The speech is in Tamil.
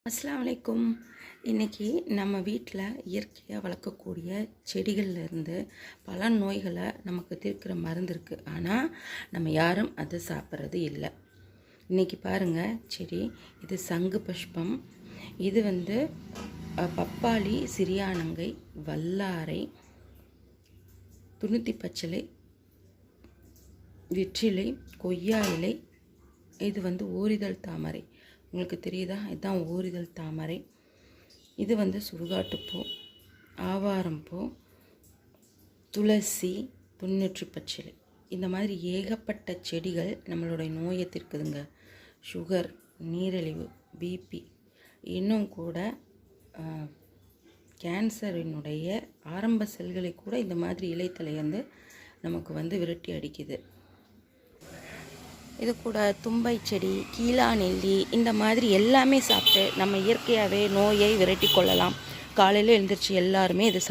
அஸ்ஸலாமு அலைக்கும். இன்றைக்கி நம்ம வீட்டில் இயற்கையாக வளர்க்கக்கூடிய செடிகள்லேருந்து பல நோய்களை நமக்கு தீர்க்கிற மருந்து இருக்குது. ஆனால் நம்ம யாரும் அதை சாப்பிட்றது இல்லை. இன்றைக்கி பாருங்கள் செடி, இது சங்கு புஷ்பம், இது பப்பாளி, சிறியானங்கை, வல்லாரை, துணுத்தி பச்சிலை, வெற்றிலை, கொய்யா இலை, இது ஓரிதழ் தாமரை. உங்களுக்கு தெரியுதா? இதுதான் ஓரிதழ் தாமரை. இது சுடுகாட்டுப்பூ, ஆவாரம்பூ, துளசி, துண்ணூற்றி பச்சிலை. இந்த மாதிரி ஏகப்பட்ட செடிகள் நம்மளுடைய நோயை தீர்க்குதுங்க. சுகர், நீரிழிவு, பிபி, இன்னும் கூட கேன்சரினுடைய ஆரம்ப செல்களை கூட இந்த மாதிரி இலைத்தலை நமக்கு விரட்டி அடிக்குது. இது கூட தும்பை செடி, கீழா நெல்லி, இந்த மாதிரி எல்லாமே சாப்பிட்டு நம்ம இயற்கையாகவே நோயை விரட்டி கொள்ளலாம். காலையில் எழுந்திரிச்சு எல்லாருமே இது